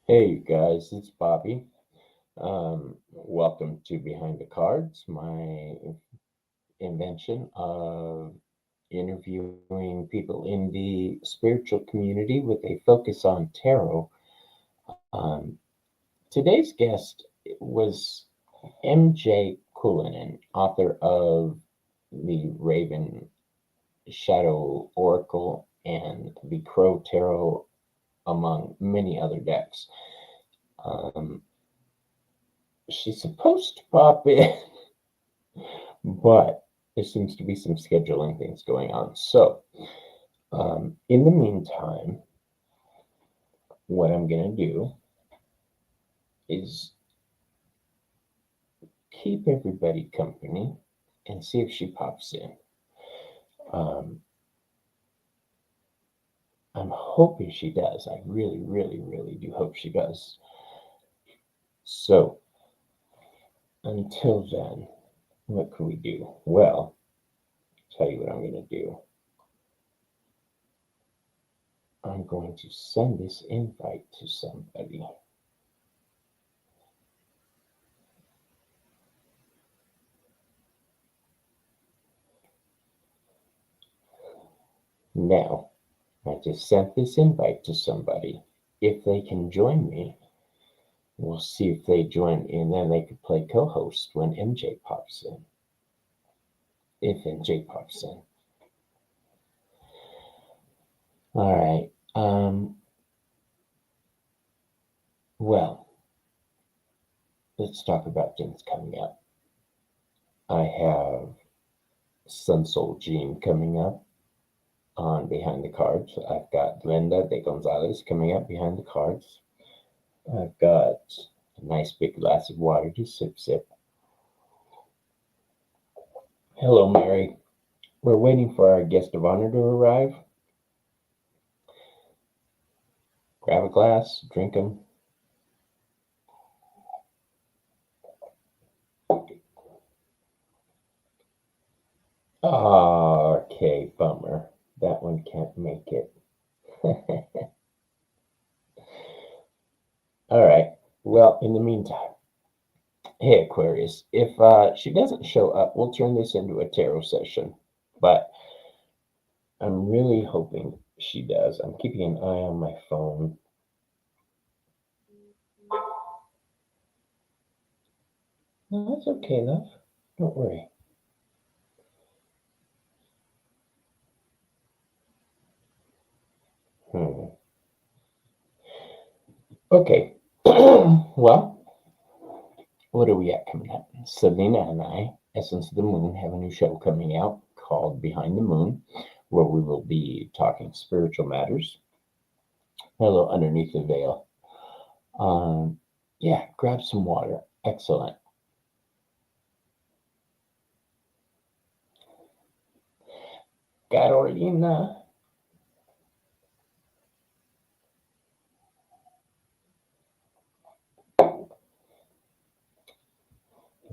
Hey, you guys, it's Bobby. Welcome to Behind the Cards, my invention of interviewing people in the spiritual community with a focus on tarot. Um, Today's guest was MJ Cullinan, author of the Raven Shadow Oracle and the Crow Tarot, among many other decks. Um, she's supposed to pop in, but there seems to be some scheduling things going on. So, in the meantime, what I'm going to do is keep everybody company and see if she pops in. Um, I'm hoping she does. I really, really, really do hope she does. So, until then, what can we do? Well, I'll tell you what I'm going to do. I'm going to send this invite to somebody. Now, I just sent this invite to somebody. If they can join me, we'll see if they join, and then they could play co-host when MJ pops in. If MJ pops in. All right. Well, let's talk about things coming up. I have Sun Soul Jean coming up on Behind the Cards. I've got Linda de Gonzalez coming up behind the cards. I've got a nice big glass of water to sip, sip. Hello, Mary. We're waiting for our guest of honor to arrive. Grab a glass, drink them. Okay, bummer. That one can't make it. All right. Well, in the meantime, hey, Aquarius, if she doesn't show up, we'll turn this into a tarot session. But I'm really hoping she does. I'm keeping an eye on my phone. No, that's okay, love. Don't worry. Hmm. Okay. Well, what are we at coming up? Selena and I, Essence of the Moon, have a new show coming out called Behind the Moon, where we will be talking spiritual matters. Hello, underneath the veil. Yeah, grab some water. Excellent. Carolina.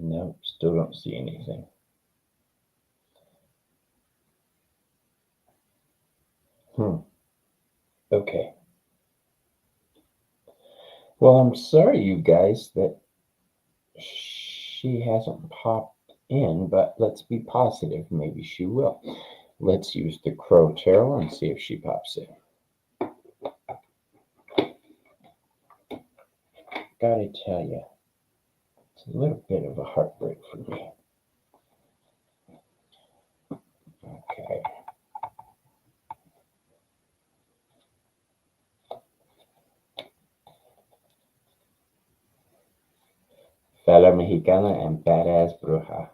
No, still don't see anything. Okay. Well, I'm sorry, you guys, that she hasn't popped in, but let's be positive. Maybe she will. Let's use the Crow Tarot and see if she pops in. Gotta tell you, it's a little bit of a heartbreak for me. Okay. Fella Mexicana and Badass Bruja.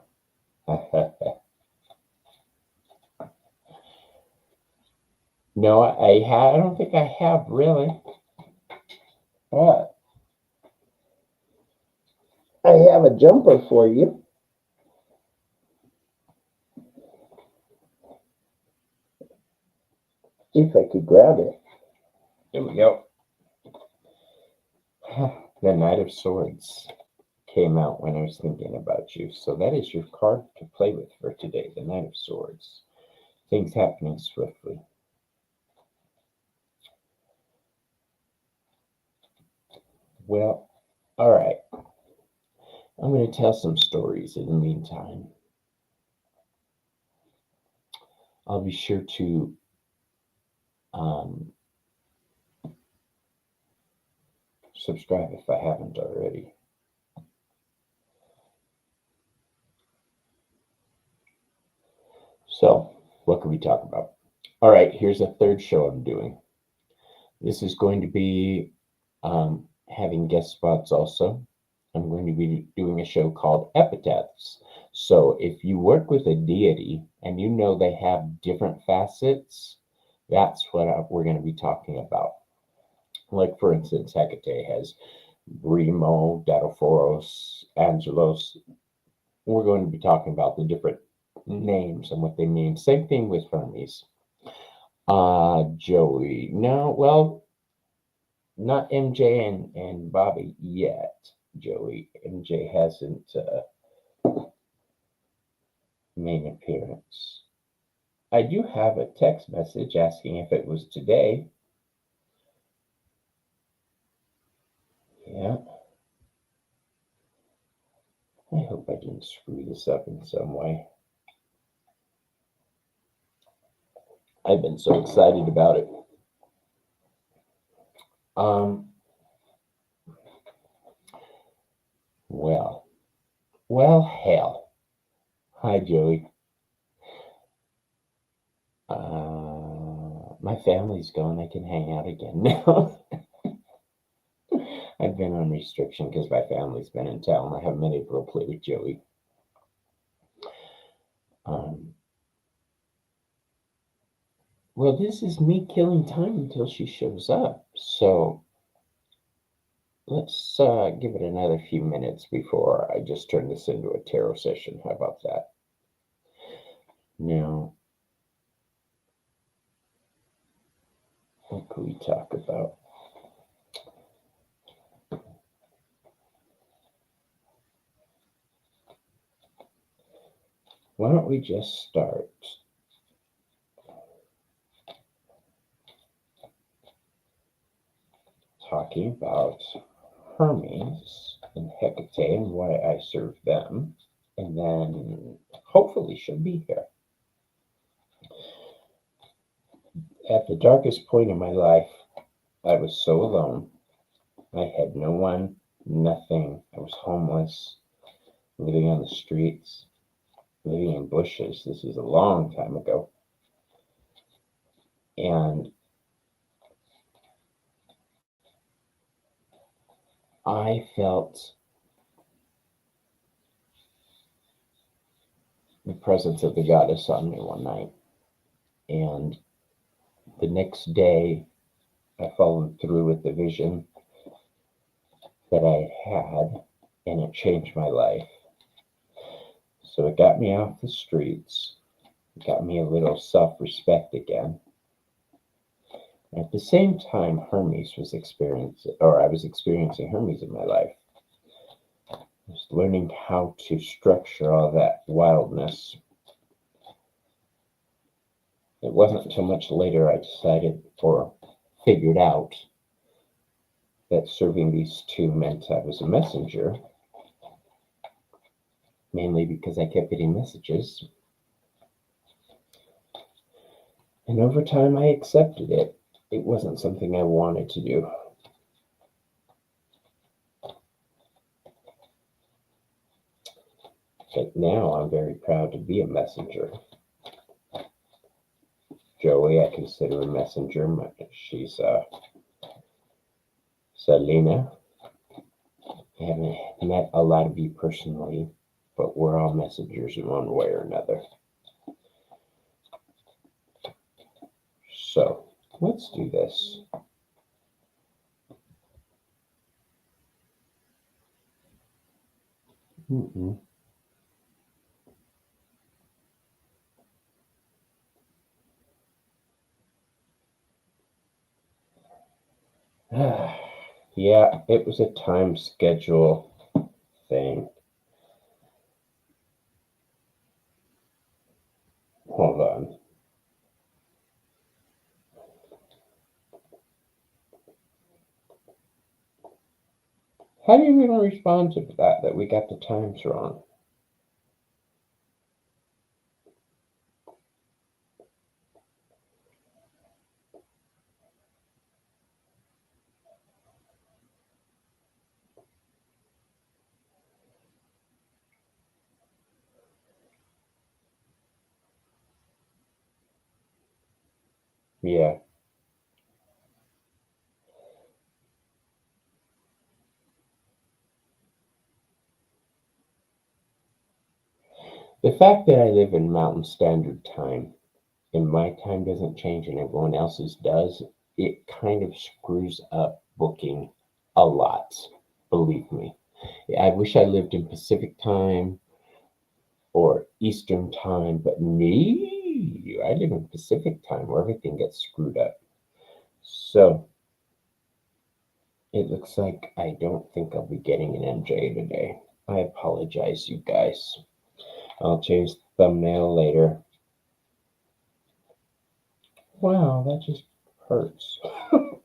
No, I don't think I have really. But I have a jumper for you. If I could grab it. There we go. The Knight of Swords came out when I was thinking about you. So that is your card to play with for today, the Knight of Swords. Things happening swiftly. Well, all right. I'm going to tell some stories in the meantime. I'll be sure to um, subscribe if I haven't already. So, what can we talk about? All right, here's a third show I'm doing. This is going to be having guest spots also. I'm going to be doing a show called Epitaphs. So, if you work with a deity and you know they have different facets, that's what we're going to be talking about. Like, for instance, Hecate has Brimo, Dataphoros, Angelos. We're going to be talking about the different names and what they mean. Same thing with Hermes. Joey. No, well, not MJ and Bobby yet, Joey. MJ hasn't made an appearance. I do have a text message asking if it was today. Yeah. I hope I didn't screw this up in some way. I've been so excited about it. Well, hell. Hi, Joey. My family's gone. I can hang out again now. I've been on restriction because my family's been in town. I haven't been able to play with Joey. Well, this is me killing time until she shows up. So let's give it another few minutes before I just turn this into a tarot session. How about that? Now, what can we talk about? Why don't we just start? Talking about Hermes and Hecate and why I serve them. And then hopefully she'll be here. At the darkest point in my life, I was so alone. I had no one, nothing. I was homeless, living on the streets, living in bushes. This is a long time ago. And I felt the presence of the goddess on me one night. And the next day, I followed through with the vision that I had, and it changed my life. So it got me off the streets, it got me a little self-respect again. At the same time, Hermes was experiencing, or I was experiencing Hermes in my life. I was learning how to structure all that wildness. It wasn't until much later I decided or figured out that serving these two meant I was a messenger, mainly because I kept getting messages. And over time, I accepted it. It wasn't something I wanted to do. But now I'm very proud to be a messenger. Joey, I consider a messenger. She's Selena. I haven't met a lot of you personally, but we're all messengers in one way or another. So let's do this. Yeah, it was a time schedule thing. Hold on. How do you even respond to that we got the times wrong? Yeah. The fact that I live in Mountain Standard Time and my time doesn't change and everyone else's does, it kind of screws up booking a lot. Believe me. I wish I lived in Pacific Time or Eastern Time, but me, I live in Pacific Time where everything gets screwed up. So it looks like I don't think I'll be getting an MJ today. I apologize, you guys. I'll change the thumbnail later. Wow, that just hurts. All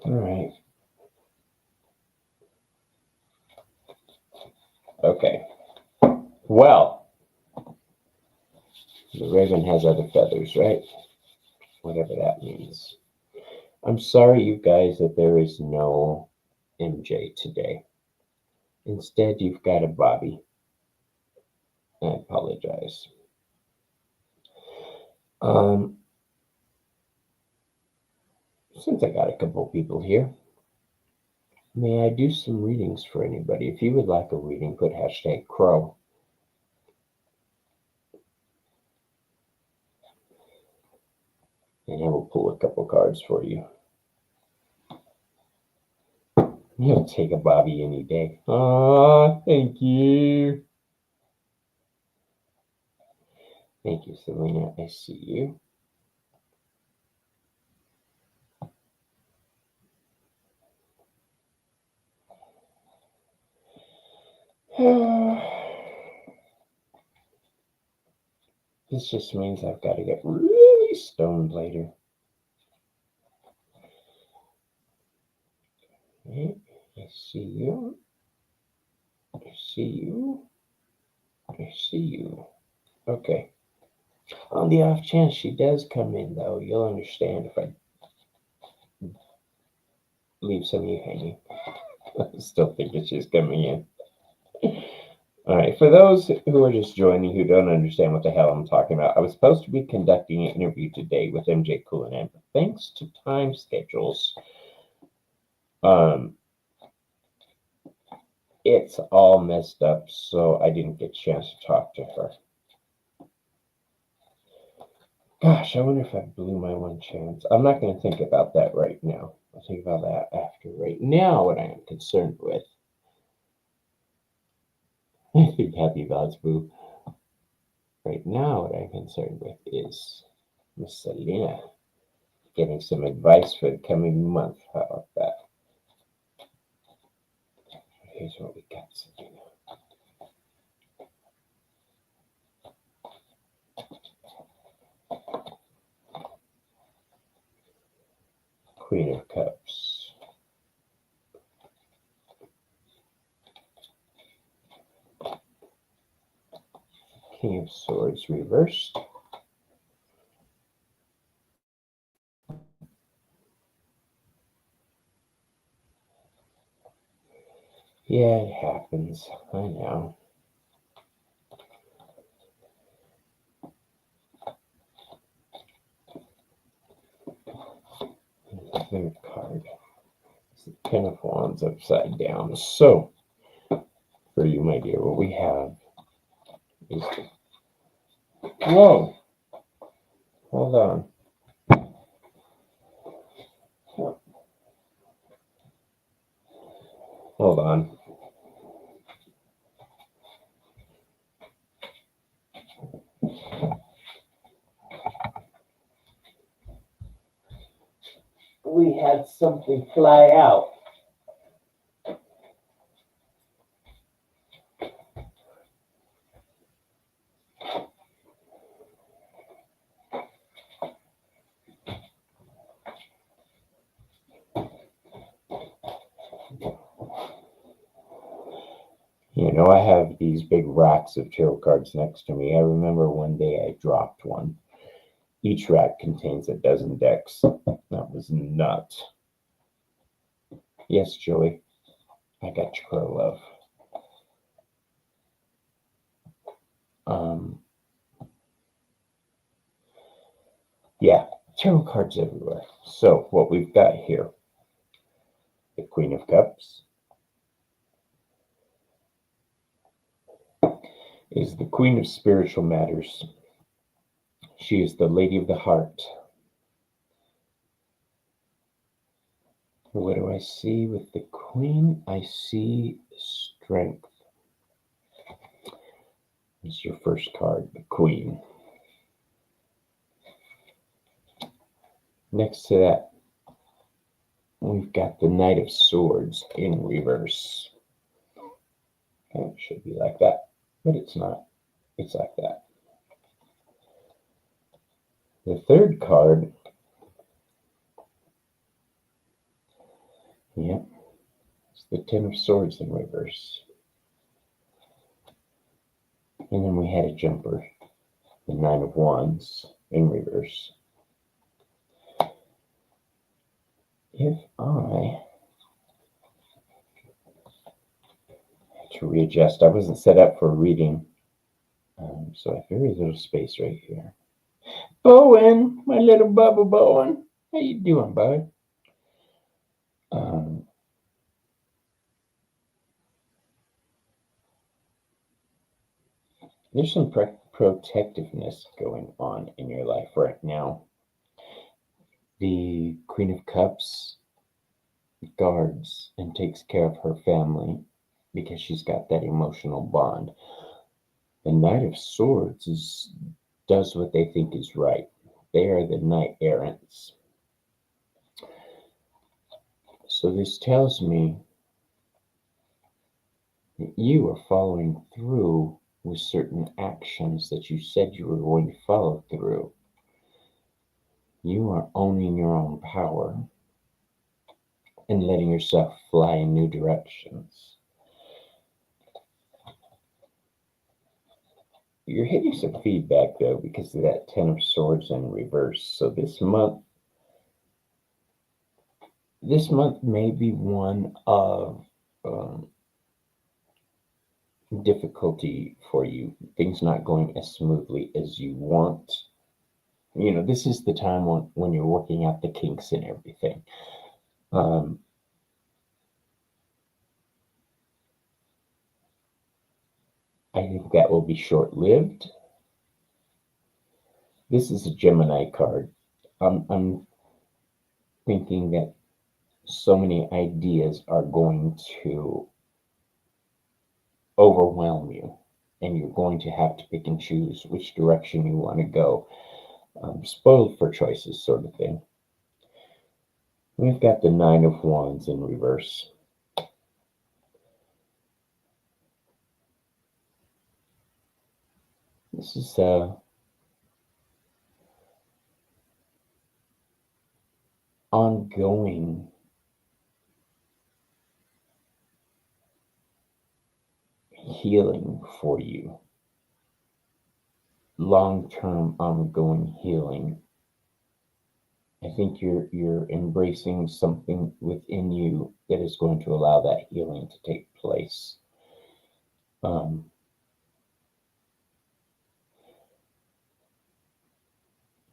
right. Okay. Well, the raven has other feathers, right? Whatever that means. I'm sorry, you guys, that there is no MJ today. Instead, you've got a Bobby. I apologize. Um, since I got a couple people here, may I do some readings for anybody? If you would like a reading, put hashtag crow. And I will pull a couple cards for you. You'll take a Bobby any day. Ah, thank you. Thank you, Selena. I see you. This just means I've got to get really stoned later. Okay, I see you. I see you. I see you. Okay. On the off chance she does come in, though, you'll understand if I leave some of you hanging. I still think that she's coming in. All right, for those who are just joining who don't understand what the hell I'm talking about, I was supposed to be conducting an interview today with MJ Cullinan, but thanks to time schedules, it's all messed up, so I didn't get a chance to talk to her. Gosh, I wonder if I blew my one chance. I'm not going to think about that right now. I'll think about that after. Right now, what I am concerned with. Happy Vibes Boo. Right now, what I'm concerned with is Miss Selena getting some advice for the coming month. How about that? Here's what we got, Selena. Queen of Cups. King of Swords reversed. Yeah, it happens. I know. The third card. It's the Ten of Wands upside down. So, for you, my dear, what we have is. Whoa! Hold on. Hold on. We had something fly out. I have these big racks of tarot cards next to me. I remember one day I dropped one. Each rack contains a dozen decks. That was nuts. Yes, Joey, I got you, crow love. Yeah, tarot cards everywhere. So what we've got here, the Queen of Cups is the Queen of Spiritual Matters. She is the Lady of the Heart. What do I see with the Queen? I see strength. It's your first card, the Queen. Next to that, we've got the Knight of Swords in reverse. Okay, it should be like that, but it's not. It's like that. The third card, yep, it's the Ten of Swords in reverse. And then we had a jumper, the Nine of Wands in reverse. If I had to readjust, I wasn't set up for reading, so I have very little space right here. Bowen, my little Bubba Bowen, how you doing, bud? There's some protectiveness going on in your life right now. The Queen of Cups guards and takes care of her family because she's got that emotional bond. The Knight of Swords does what they think is right. They are the knight errants. So this tells me that you are following through with certain actions that you said you were going to follow through. You are owning your own power and letting yourself fly in new directions. You're hitting some feedback though because of that Ten of Swords in reverse. So this month may be one of difficulty for you, things not going as smoothly as you want. This is the time when you're working out the kinks and everything. I think that will be short-lived. This is a Gemini card. I'm thinking that so many ideas are going to overwhelm you, and you're going to have to pick and choose which direction you want to go. Spoiled for choices sort of thing. We've got the Nine of Wands in reverse. This is ongoing healing for you. Long-term ongoing healing. I think you're embracing something within you that is going to allow that healing to take place.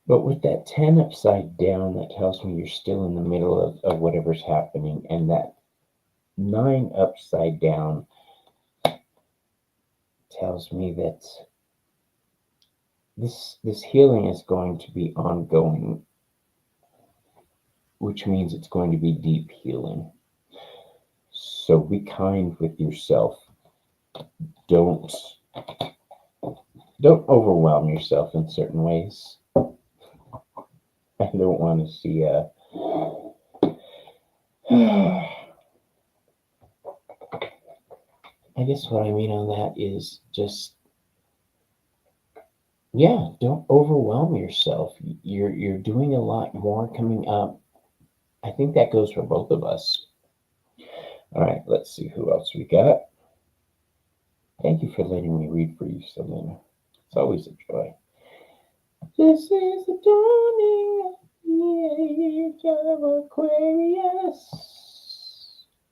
But with that 10 upside down, that tells me you're still in the middle of whatever's happening. And that 9 upside down tells me that this healing is going to be ongoing, which means it's going to be deep healing. So be kind with yourself. Don't overwhelm yourself in certain ways. I don't want to see I guess what I mean on that is just, don't overwhelm yourself. You're doing a lot more coming up. I think that goes for both of us. All right, let's see who else we got. Thank you for letting me read for you, Selena. It's always a joy. This is the dawning of the age of Aquarius.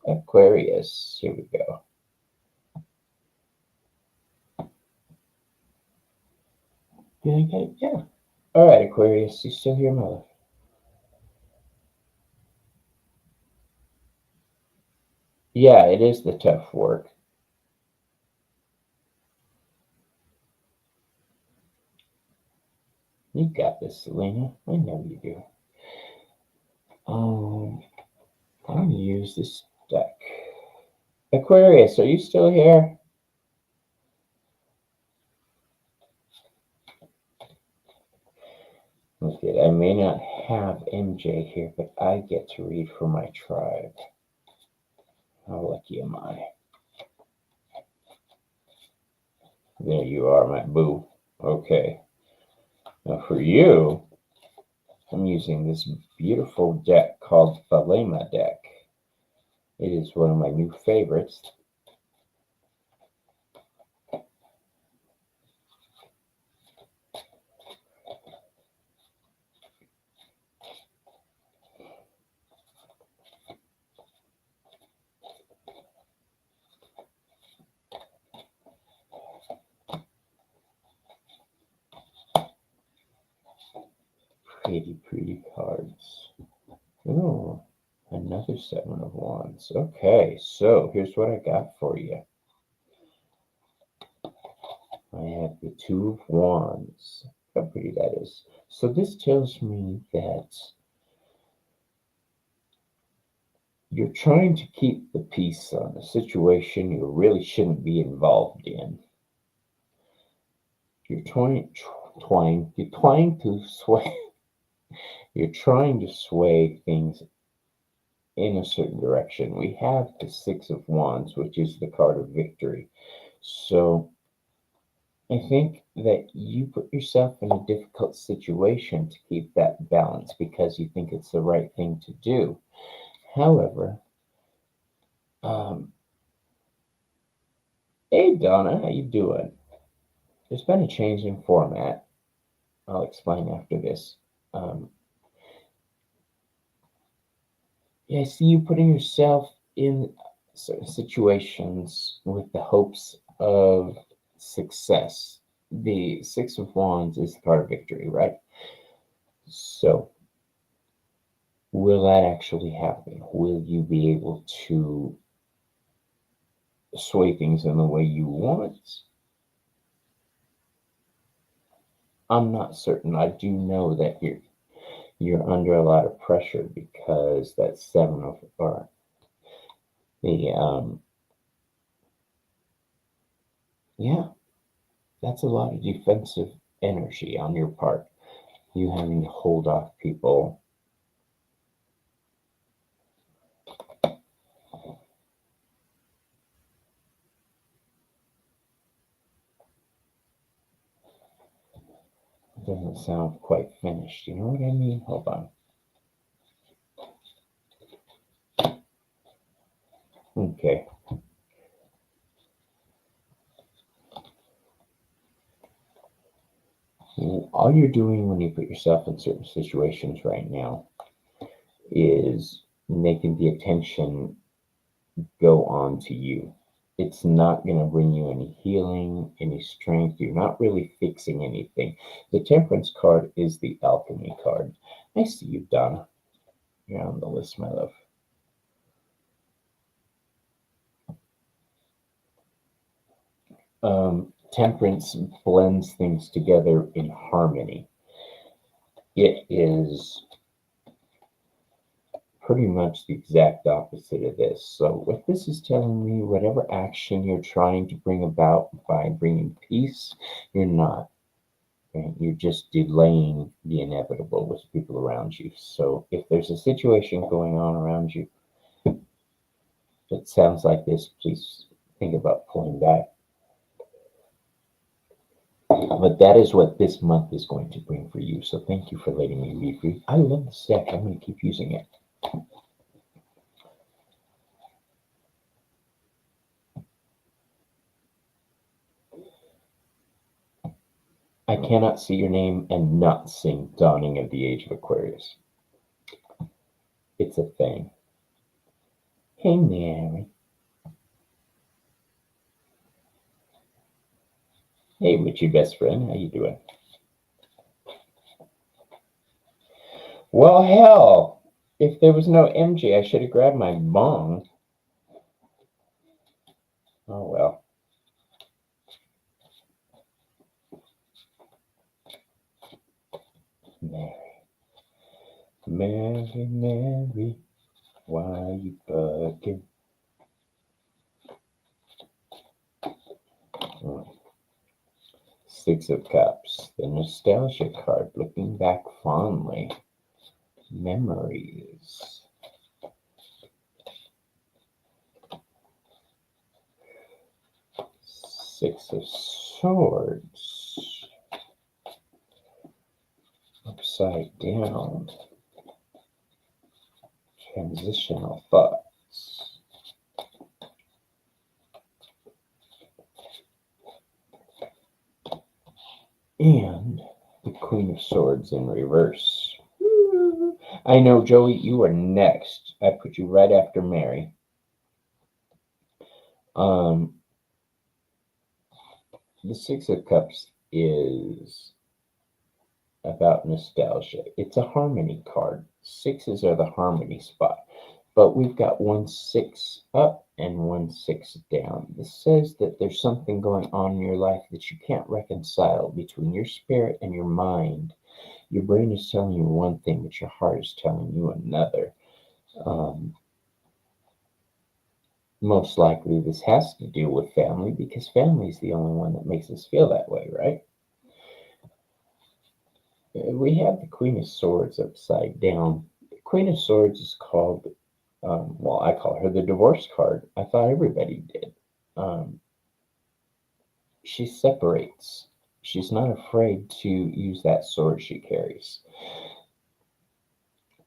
Aquarius, here we go. Did I get it? Yeah. All right, Aquarius, you still here, my love? Yeah, it is the tough work. You got this, Selena. I know you do. I'm gonna use this deck. Aquarius, are you still here? Okay, I may not have MJ here, but I get to read for my tribe. How lucky am I? There you are, my boo. Okay. Now for you, I'm using this beautiful deck called Thelema deck. It is one of my new favorites. Pretty, pretty cards. Oh, another Seven of Wands. Okay, so here's what I got for you. I have the Two of Wands. How pretty that is. So this tells me that you're trying to keep the peace on a situation you really shouldn't be involved in. You're you're trying to sway things in a certain direction. We have the Six of Wands, which is the card of victory. So I think that you put yourself in a difficult situation to keep that balance because you think it's the right thing to do. However, hey Donna, how you doing? There's been a change in format. I'll explain after this. Um, yeah, I see you putting yourself in certain situations with the hopes of success. The Six of Wands is the card of victory, right? So, will that actually happen? Will you be able to sway things in the way you want? I'm not certain. I do know that you're under a lot of pressure because that seven of or the yeah, that's a lot of defensive energy on your part. You having to hold off people. Doesn't sound quite finished. You know what I mean? Hold on. Okay. All you're doing when you put yourself in certain situations right now is making the attention go on to you. It's not going to bring you any healing, any strength. You're not really fixing anything. The Temperance card is the Alchemy card. I see you, Donna. You're on the list, my love. Temperance blends things together in harmony. It is pretty much the exact opposite of this. So, what this is telling me, whatever action you're trying to bring about by bringing peace, you're not. Right? You're just delaying the inevitable with people around you. So, if there's a situation going on around you that sounds like this, please think about pulling back. But that is what this month is going to bring for you. So, thank you for letting me read for you. I love this deck. I'm going to keep using it. I cannot see your name and not sing Dawning of the Age of Aquarius. It's a thing. Hey, Mary. Hey, Witchy best friend. How you doing? Well, hell, if there was no MJ, I should have grabbed my bong. Oh, well. Mary. Mary, Mary, why you bugging? Six of Cups, the nostalgia card, looking back fondly. Memories. Six of Swords. Upside down. Transitional thoughts. And the Queen of Swords in reverse. I know, Joey, you are next. I put you right after Mary. The Six of Cups is about nostalgia. It's a harmony card. Sixes are the harmony spot. But we've got 1 6 up and 1 6 down. This says that there's something going on in your life that you can't reconcile between your spirit and your mind. Your brain is telling you one thing, but your heart is telling you another. Most likely this has to do with family, because family is the only one that makes us feel that way, right? We have the Queen of Swords upside down. The Queen of Swords is called, well, I call her the divorce card. I thought everybody did. She separates. She's not afraid to use that sword she carries.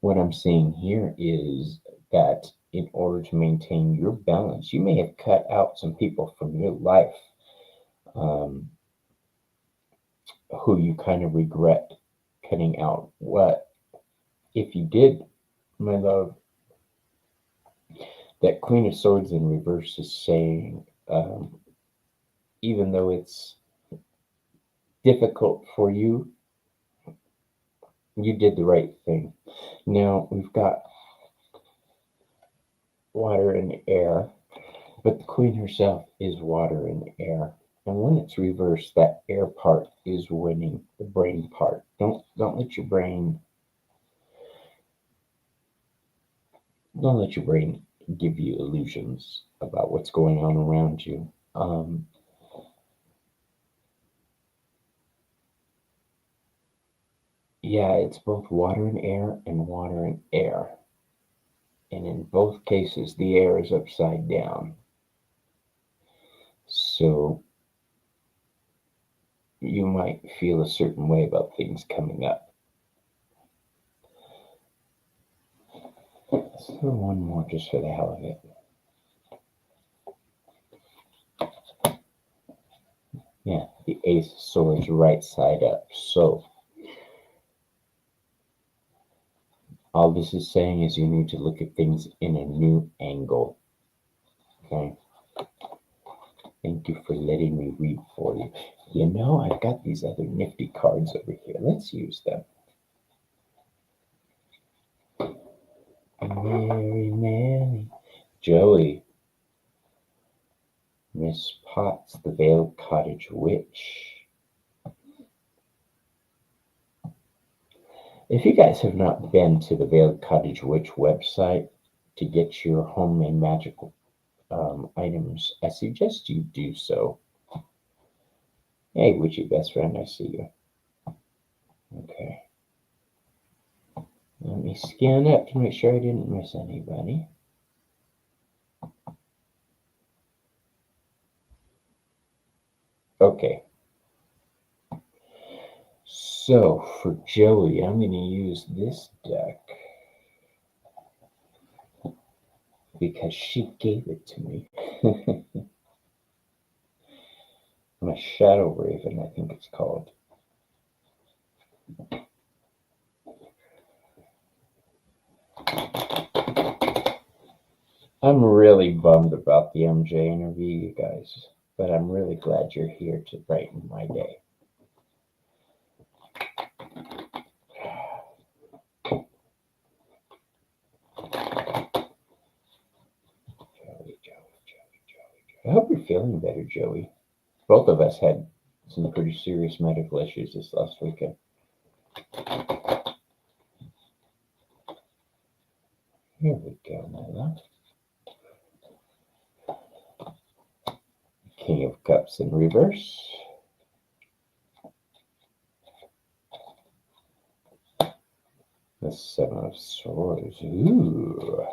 What I'm seeing here is that in order to maintain your balance, you may have cut out some people from your life who you kind of regret cutting out. What if you did, my love? That Queen of Swords in reverse is saying, even though it's difficult for you, you did the right thing. Now we've got water and air, but the Queen herself is water and air. And when it's reversed, that air part is winning, the brain part. Don't let your brain give you illusions about what's going on around you. Yeah, it's both water and air and water and air. And in both cases, the air is upside down. So you might feel a certain way about things coming up. Let's throw one more just for the hell of it. Yeah, the Ace of Swords right side up. So all this is saying is you need to look at things in a new angle. Okay? Thank you for letting me read for you. You know, I've got these other nifty cards over here. Let's use them. Mary, Mary. Joey. Miss Potts, the Veiled Cottage Witch. If you guys have not been to the Veiled Cottage Witch website to get your homemade magical items, I suggest you do so. Hey, witchy best friend, I see you. Okay. Let me scan up to make sure I didn't miss anybody. Okay. So for Joey, I'm going to use this deck because she gave it to me. My Shadow Raven, I think it's called. I'm really bummed about the MJ interview, you guys, but I'm really glad you're here to brighten my day. Joey. I hope you're feeling better, Joey. Both of us had some pretty serious medical issues this last weekend. Here we go, my love. King of Cups in reverse. The Seven of Swords. Ooh.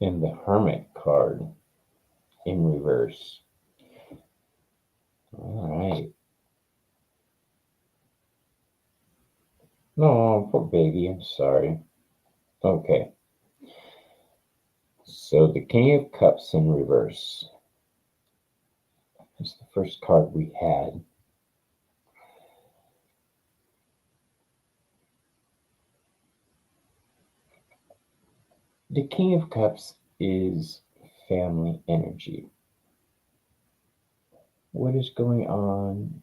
And the Hermit card in reverse. All right. No, poor baby. I'm sorry. Okay. So the King of Cups in reverse. That's the first card we had. The King of Cups is family energy. What is going on?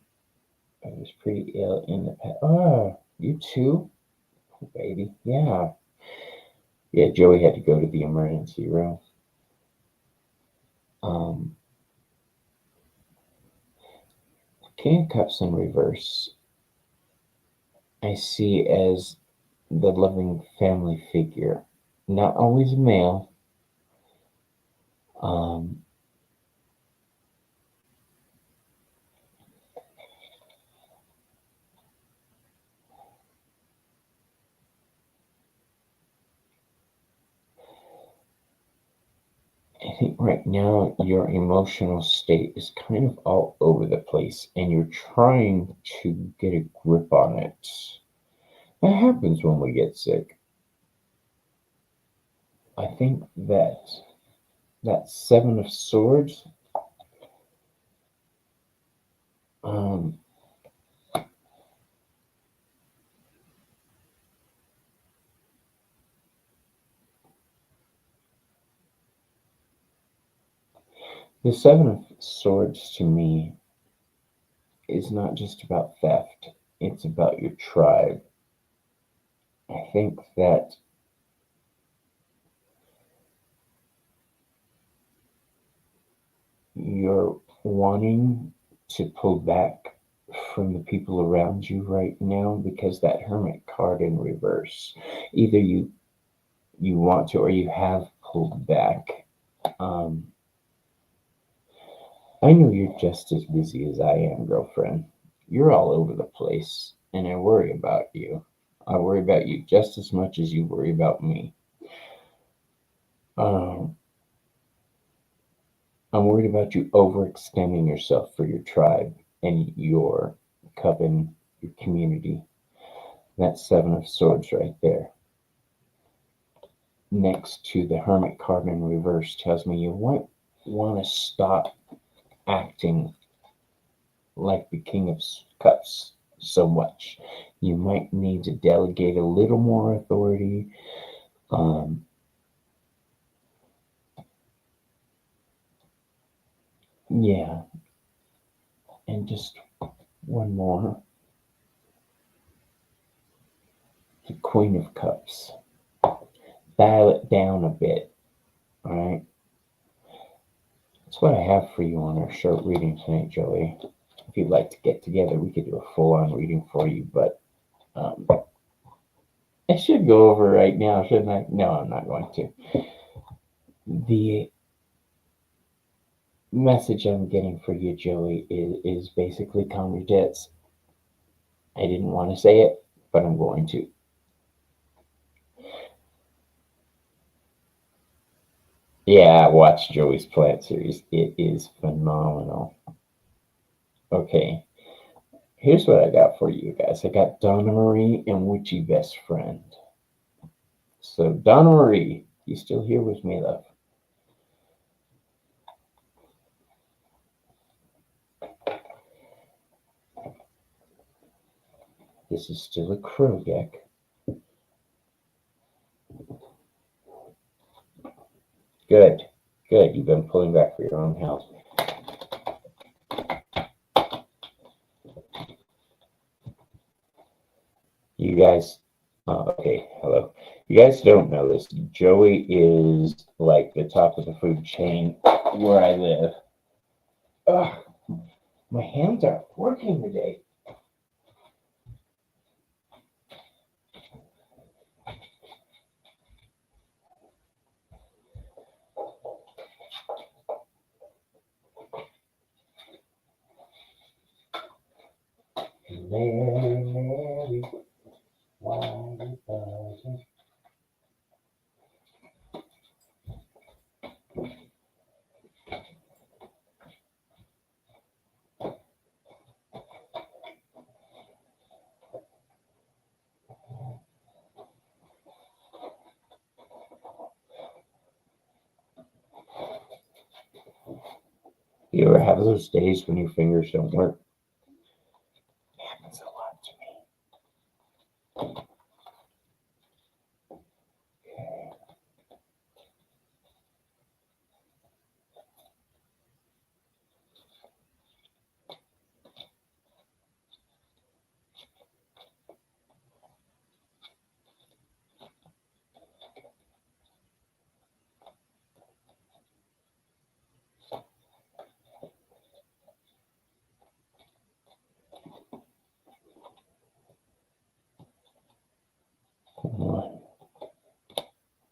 I was pretty ill in the past. Oh, you too? Oh, baby. Yeah. Yeah, Joey had to go to the emergency room. King of Cups in reverse, I see as the loving family figure. Not always a male. I think right now your emotional state is kind of all over the place and you're trying to get a grip on it. That happens when we get sick. I think that Seven of Swords, the Seven of Swords to me is not just about theft, it's about your tribe. I think that you're wanting to pull back from the people around you right now because that Hermit card in reverse. Either you want to or you have pulled back. I know you're just as busy as I am, girlfriend. You're all over the place, and I worry about you. I worry about you just as much as you worry about me. I'm worried about you overextending yourself for your tribe and your coven, your community. That Seven of Swords right there, next to the Hermit card in reverse, tells me you want to stop acting like the King of Cups so much. You might need to delegate a little more authority. Yeah. And just one more. The Queen of Cups. Dial it down a bit. All right. That's what I have for you on our short reading tonight, Joey. If you'd like to get together, we could do a full-on reading for you, but I should go over right now, shouldn't I? No, I'm not going to. The message I'm getting for you, Joey, is basically calm your jets. I didn't want to say it, but I'm going to. Yeah, watch Joey's Plant series. It is phenomenal. Okay, here's what I got for you guys. I got Donna Marie and Witchy Best Friend. So, Donna Marie, you still here with me, love? This is still a crow deck. Good. Good. You've been pulling back for your own house. You guys, okay, hello. You guys don't know this. Joey is like the top of the food chain where I live. Ugh, my hands aren't working today. Mary, Mary, why you buzzing? You ever have those days when your fingers don't work? It happens a lot to me. Okay. One,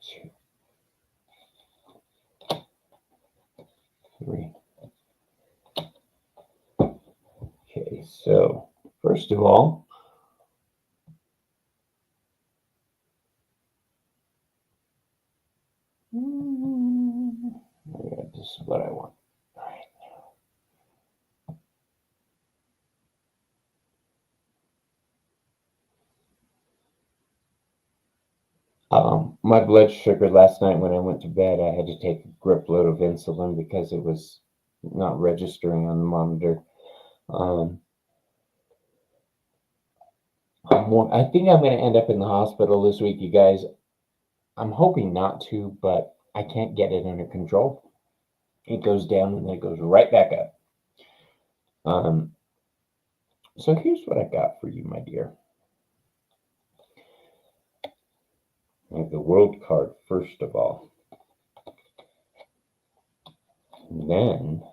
two, three. Okay, so first of all, this is what I want. All right. My blood sugar last night when I went to bed, I had to take a grip load of insulin because it was not registering on the monitor. I think I'm going to end up in the hospital this week, you guys. I'm hoping not to, but I can't get it under control. It goes down and then it goes right back up. So here's what I got for you, my dear. I have the world card first of all. And then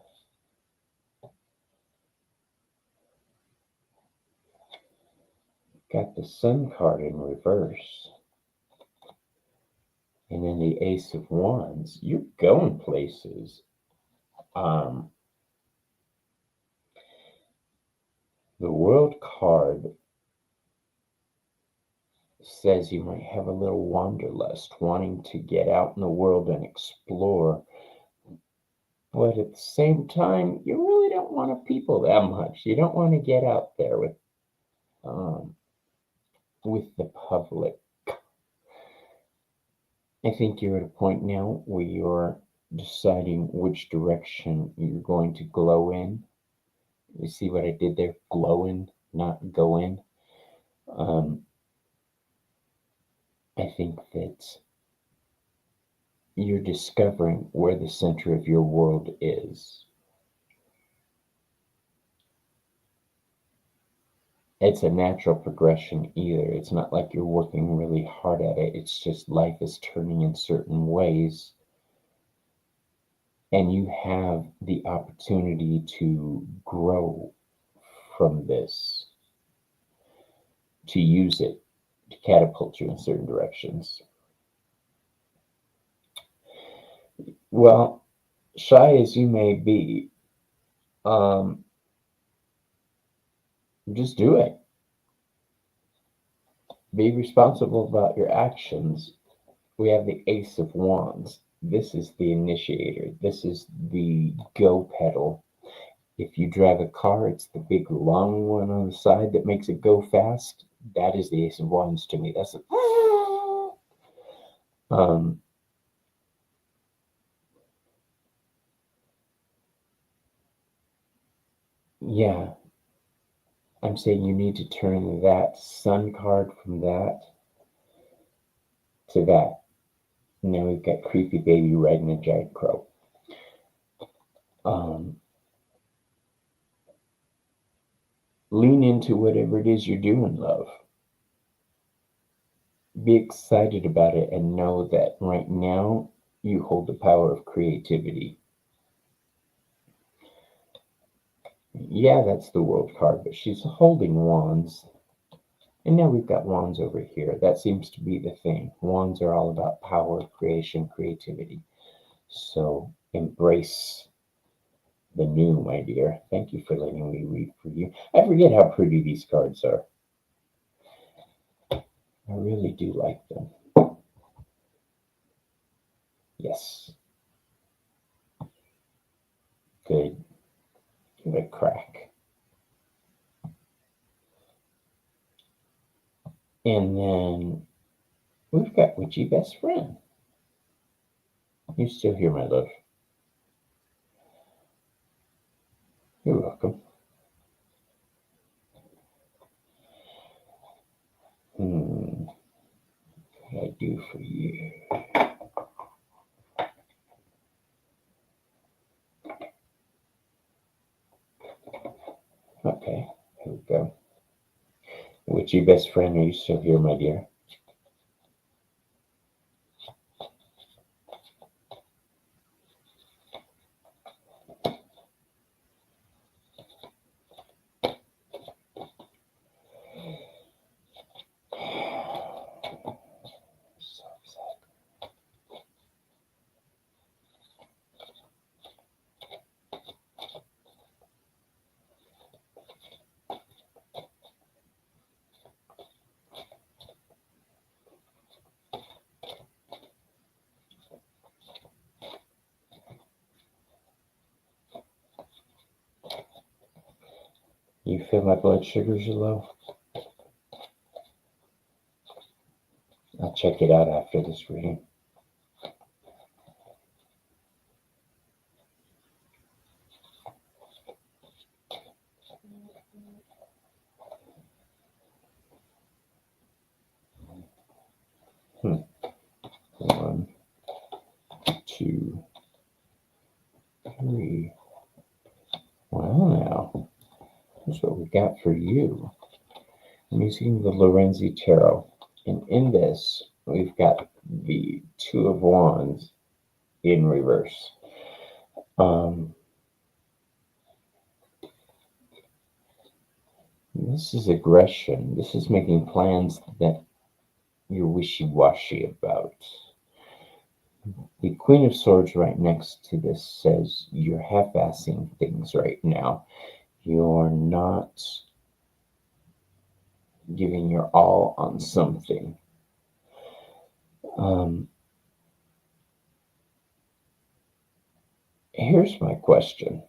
got the Sun card in reverse. And then the Ace of Wands. You're going places. The World card says you might have a little wanderlust, wanting to get out in the world and explore. But at the same time, you really don't want to people that much. You don't want to get out there with the public. I think you're at a point now where you're deciding which direction you're going to glow in. You see what I did there? Glow in, not go in. I think that you're discovering where the center of your world is. It's a natural progression either. It's not like you're working really hard at it. It's just life is turning in certain ways. And you have the opportunity to grow from this, to use it to catapult you in certain directions. Well, shy as you may be, just do it. Be responsible about your actions. We have the Ace of Wands. This is the initiator. This is the go pedal. If you drive a car, it's the big long one on the side that makes it go fast. That is the Ace of Wands to me. That's yeah. I'm saying you need to turn that sun card from that to that. Now we've got creepy baby red and a giant crow. Lean into whatever it is you're doing, love. Be excited about it and know that right now you hold the power of creativity. Yeah, that's the world card, but she's holding wands. And now we've got wands over here. That seems to be the thing. Wands are all about power, creation, creativity. So embrace the new, my dear. Thank you for letting me read for you. I forget how pretty these cards are. I really do like them. Yes. Good. Give it a crack. And then we've got Witchy Best Friend. You still here, my love? You're welcome. What can I do for you? Okay, here we go. Witchy Best Friend, are you still here, my dear? So excited. You feel my blood sugars are low? I'll check it out after this reading. One, two, three. Well, now, here's what we got for you. I'm using the Lorenzi Tarot. And in this, we've got the Two of Wands in reverse. This is aggression. This is making plans that you're wishy-washy about. The Queen of Swords right next to this says you're half-assing things right now. You're not giving your all on something. Here's my question.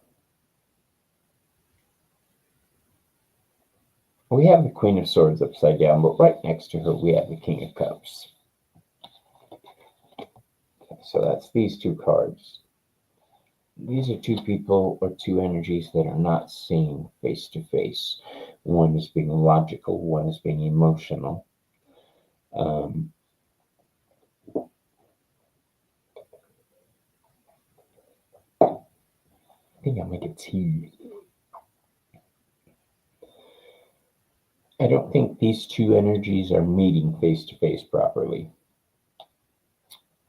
We have the Queen of Swords upside down, but right next to her we have the King of Cups. Okay, so that's these two cards. These are two people or two energies that are not seen face to face. One is being logical, one is being emotional. I think I'll make a tea. I don't think these two energies are meeting face to face properly.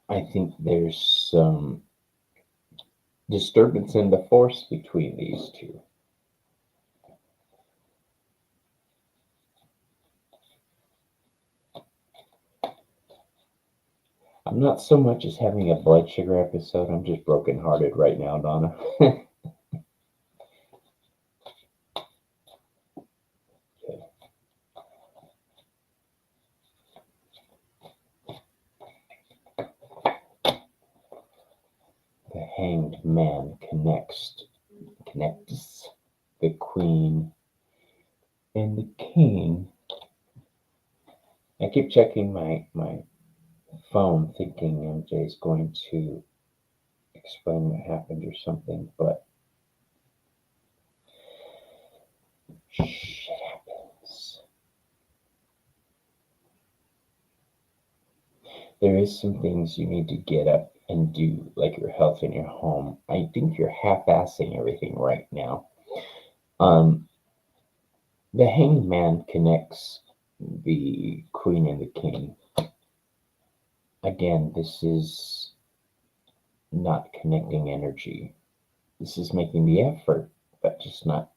I think there's some disturbance in the force between these two. I'm not so much as having a blood sugar episode. I'm just brokenhearted right now, Donna. Okay. The Hanged Man connects the Queen and the King. I keep checking my phone thinking MJ is going to explain what happened or something, but shit there is some things you need to get up and do, like your health in your home. I think you're half-assing everything right now. Um, the Hanged Man connects the Queen and the King. Again, this is not connecting energy. This is making the effort, but just not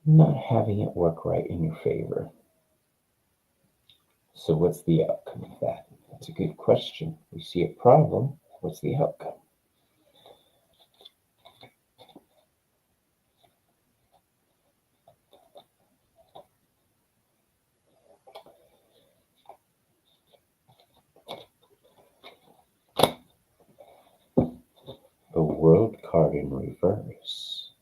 having it work right in your favor. So what's the outcome of that? That's a good question. We see a problem. What's the outcome? The World card in reverse.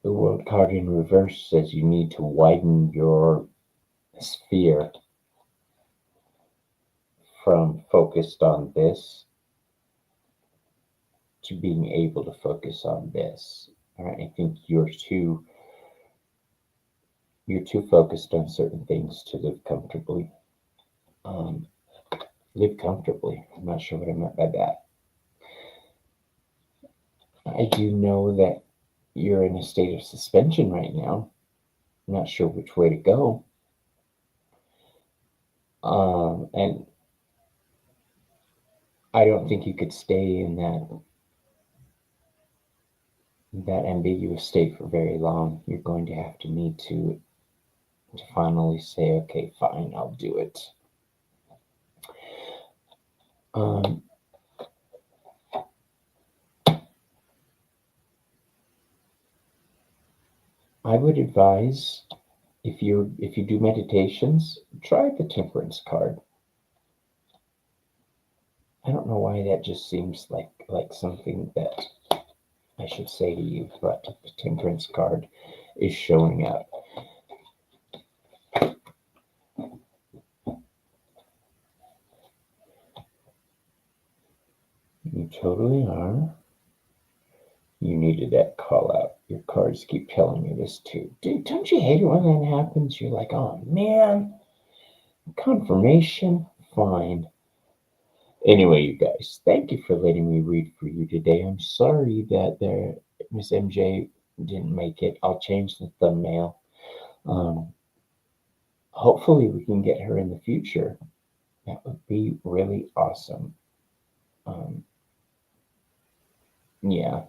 The World card in reverse says you need to widen your sphere from focused on this to being able to focus on this. All right, I think you're too focused on certain things to live comfortably. Live comfortably. I'm not sure what I meant by that. I do know that you're in a state of suspension right now. I'm not sure which way to go. And I don't think you could stay in that ambiguous state for very long. You're going to have to need to finally say, okay, fine, I'll do it. I would advise, if you do meditations, try the Temperance card. I don't know why that just seems like something that I should say to you, but the Temperance card is showing up. You totally are. You needed that call out. Your cards keep telling me this too. Dude, don't you hate it when that happens? You're like, oh man, confirmation? Fine. Anyway, you guys, thank you for letting me read for you today. I'm sorry that Miss MJ didn't make it. I'll change the thumbnail. Hopefully we can get her in the future. That would be really awesome. Yeah.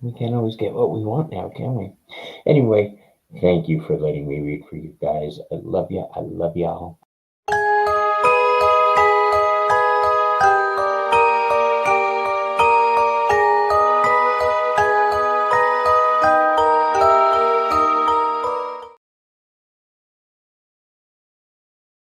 We can't always get what we want now, can we? Anyway, thank you for letting me read for you guys. I love you. I love y'all.